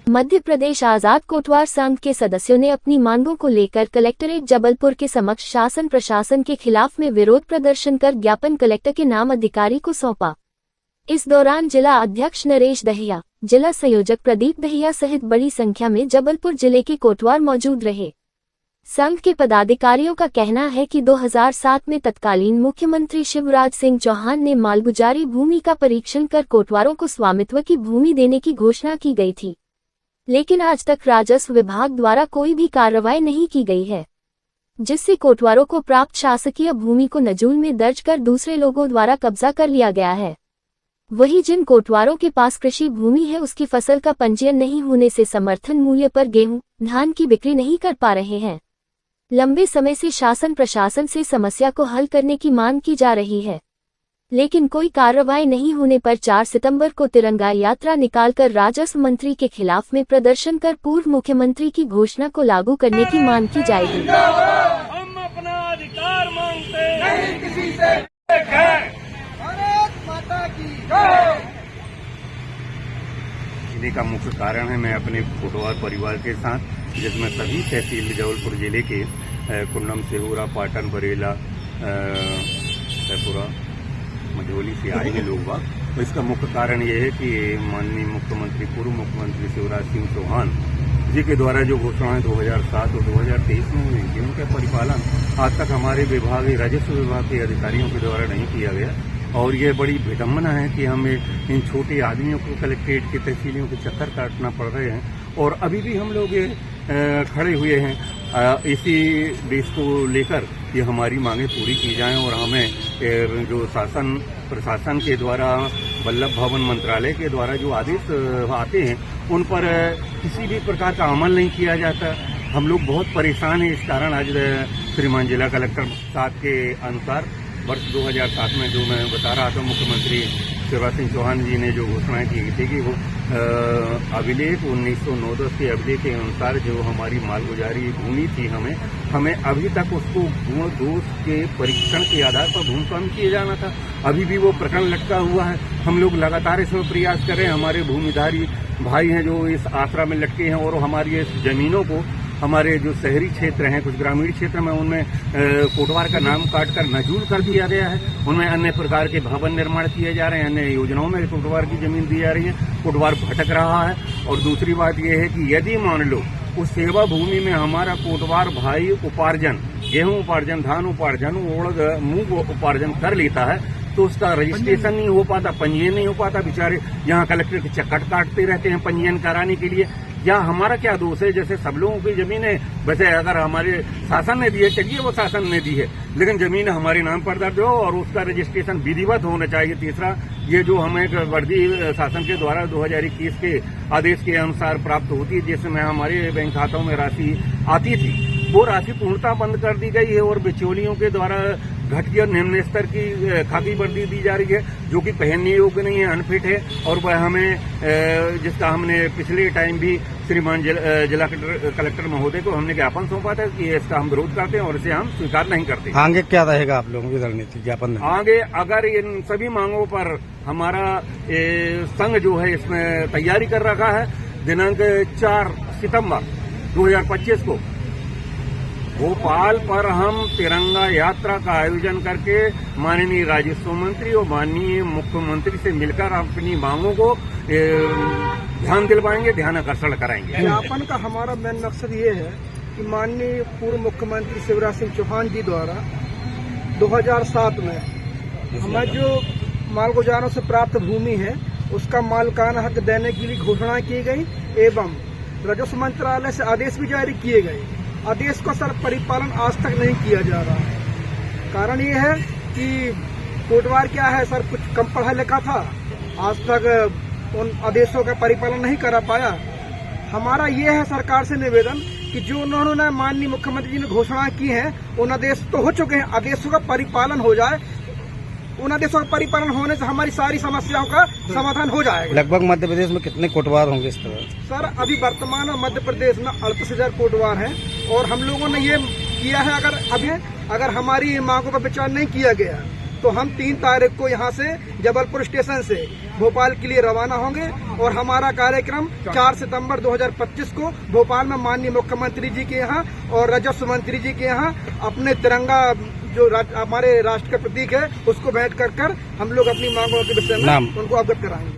मध्य प्रदेश आजाद कोटवार संघ के सदस्यों ने अपनी मांगों को लेकर कलेक्ट्रेट जबलपुर के समक्ष शासन प्रशासन के खिलाफ में विरोध प्रदर्शन कर ज्ञापन कलेक्टर के नाम अधिकारी को सौंपा। इस दौरान जिला अध्यक्ष नरेश दहिया, जिला संयोजक प्रदीप दहिया सहित बड़ी संख्या में जबलपुर जिले के कोटवार मौजूद रहे। संघ के पदाधिकारियों का कहना है कि 2007 में तत्कालीन मुख्यमंत्री शिवराज सिंह चौहान ने मालगुजारी भूमि का परीक्षण कर कोटवारों को स्वामित्व की भूमि देने की घोषणा की गई थी, लेकिन आज तक राजस्व विभाग द्वारा कोई भी कार्रवाई नहीं की गई है, जिससे कोटवारों को प्राप्त शासकीय भूमि को नजूल में दर्ज कर दूसरे लोगों द्वारा कब्जा कर लिया गया है। वहीं जिन कोटवारों के पास कृषि भूमि है उसकी फसल का पंजीयन नहीं होने से समर्थन मूल्य पर गेहूं, धान की बिक्री नहीं कर पा रहे हैं। लंबे समय से शासन प्रशासन से समस्या को हल करने की मांग की जा रही है, लेकिन कोई कार्रवाई नहीं होने पर 4 सितंबर को तिरंगा यात्रा निकालकर राजस्व मंत्री के खिलाफ में प्रदर्शन कर पूर्व मुख्यमंत्री की घोषणा को लागू करने की मांग की जाएगी। हम अपना अधिकार मांगते नहीं किसी से। भारत माता की जय। इन्हीं का मुख्य कारण है मैं अपने कोटवार परिवार के साथ, जिसमें सभी तहसील जबलपुर जिले के कुन्नम, सेहुरा, पाटन, बरेला, सैपुरा, मझोली से आए हैं लोग बाग। तो इसका मुख्य कारण ये है कि माननीय मुख्यमंत्री, पूर्व मुख्यमंत्री शिवराज सिंह चौहान जी के द्वारा जो घोषणाएं 2007 और 2023 में हुई थी, उनका परिपालन आज तक हमारे विभाग, राजस्व विभाग के अधिकारियों के द्वारा नहीं किया गया। और ये बड़ी विडम्बना है कि हमें इन छोटे आदमियों को कलेक्ट्रेट के तहसीलियों के चक्कर काटना पड़ रहे हैं, और अभी भी हम लोग खड़े हुए हैं इसी देश को लेकर कि हमारी मांगें पूरी की जाएं और हमें जो शासन प्रशासन के द्वारा, वल्लभ भवन मंत्रालय के द्वारा जो आदेश आते हैं उन पर किसी भी प्रकार का अमल नहीं किया जाता। हम लोग बहुत परेशान हैं। इस कारण आज श्रीमान जिला कलेक्टर साहब के अनुसार वर्ष 2007 में जो मैं बता रहा था, मुख्यमंत्री शिवराज सिंह चौहान जी ने जो घोषणाएं की थी कि वो अभिलेख 1909-10 के अभिलेख के अनुसार जो हमारी मालगुजारी भूमि थी, हमें अभी तक उसको दोष के परीक्षण के आधार पर भूमि स्वामी किया जाना था। अभी भी वो प्रकरण लटका हुआ है। हम लोग लगातार इसमें प्रयास कर रहे हैं। हमारे भूमिधारी भाई हैं जो इस आसरा में लटके हैं, और हमारी इस जमीनों को हमारे जो शहरी क्षेत्र हैं, कुछ ग्रामीण क्षेत्र में, उनमें कोटवार का नाम काटकर नजूल कर दिया गया है। उनमें अन्य प्रकार के भवन निर्माण किए जा रहे हैं, अन्य योजनाओं में कोटवार की जमीन दी जा रही है। कोटवार भटक रहा है। और दूसरी बात यह है कि यदि मान लो उस सेवा भूमि में हमारा कोटवार भाई उपार्जन, गेहूं उपार्जन, धान उपार्जन, उड़द मूंग उपार्जन कर लेता है, तो उसका रजिस्ट्रेशन नहीं हो पाता, पंजीयन नहीं हो पाता। बेचारे यहाँ कलेक्टर के चक्कर काटते रहते हैं पंजीयन कराने के लिए। या हमारा क्या दोष है? जैसे सब लोगों की जमीन है, वैसे अगर हमारे शासन ने दी है, चलिए वो शासन ने दी है, लेकिन जमीन हमारे नाम पर दर्ज हो और उसका रजिस्ट्रेशन विधिवत होना चाहिए। तीसरा, ये जो हमें वर्दी शासन के द्वारा 2021 के आदेश के अनुसार प्राप्त होती है, जिसमें हमारे बैंक खातों में राशि आती थी, वो राशि पूर्णतः बंद कर दी गई है और बिचौलियों के द्वारा घटिया निम्न स्तर की खाकी वर्दी दी जा रही है, जो कि पहनने योग्य नहीं है, अनफिट है। और वह हमें, जिसका हमने पिछले टाइम भी श्रीमान जिला कलेक्टर महोदय को हमने ज्ञापन सौंपा था कि इसका हम विरोध करते हैं और इसे हम स्वीकार नहीं करते। आगे क्या रहेगा आप लोगों की रणनीति ज्ञापन? आगे अगर इन सभी मांगों पर हमारा संघ जो है इसमें तैयारी कर रखा है, दिनांक 4 सितंबर 2025 को भोपाल पर हम तिरंगा यात्रा का आयोजन करके माननीय राजस्व मंत्री और माननीय मुख्यमंत्री से मिलकर अपनी मांगों को ध्यान दिलवाएंगे, ध्यान आकर्षण कराएंगे। ज्ञापन का हमारा मेन मकसद ये है कि माननीय पूर्व मुख्यमंत्री शिवराज सिंह चौहान जी द्वारा 2007 में हमें जो मालगुजारों से प्राप्त भूमि है उसका मालिकाना हक देने के लिए घोषणा की गई एवं राजस्व मंत्रालय से आदेश भी जारी किए गए। आदेश का सर परिपालन आज तक नहीं किया जा रहा है। कारण ये है कि कोटवार क्या है सर, कुछ कम पढ़ा लिखा था, आज तक उन आदेशों का परिपालन नहीं करा पाया। हमारा ये है सरकार से निवेदन कि जो उन्होंने माननीय मुख्यमंत्री जी ने घोषणा की है, उन आदेश तो हो चुके हैं, आदेशों का परिपालन हो जाए। उन आदेशों का परिपालन होने से हमारी सारी समस्याओं का समाधान हो जाएगा। लगभग मध्य प्रदेश में कितने कोटवार होंगे इस तरह? सर अभी वर्तमान में मध्य प्रदेश में 38,000 कोटवार हैं, और हम लोगों ने ये किया है, अगर हमारी मांगों पर विचार नहीं किया गया तो हम 3 तारीख को यहाँ से जबलपुर स्टेशन से भोपाल के लिए रवाना होंगे और हमारा कार्यक्रम 4 सितंबर 2025 को भोपाल में माननीय मुख्यमंत्री जी के यहाँ और राजस्व मंत्री जी के यहाँ अपने तिरंगा जो हमारे राष्ट्र का प्रतीक है उसको भेंट कर हम लोग अपनी मांगों के विषय में उनको अवगत कराएंगे।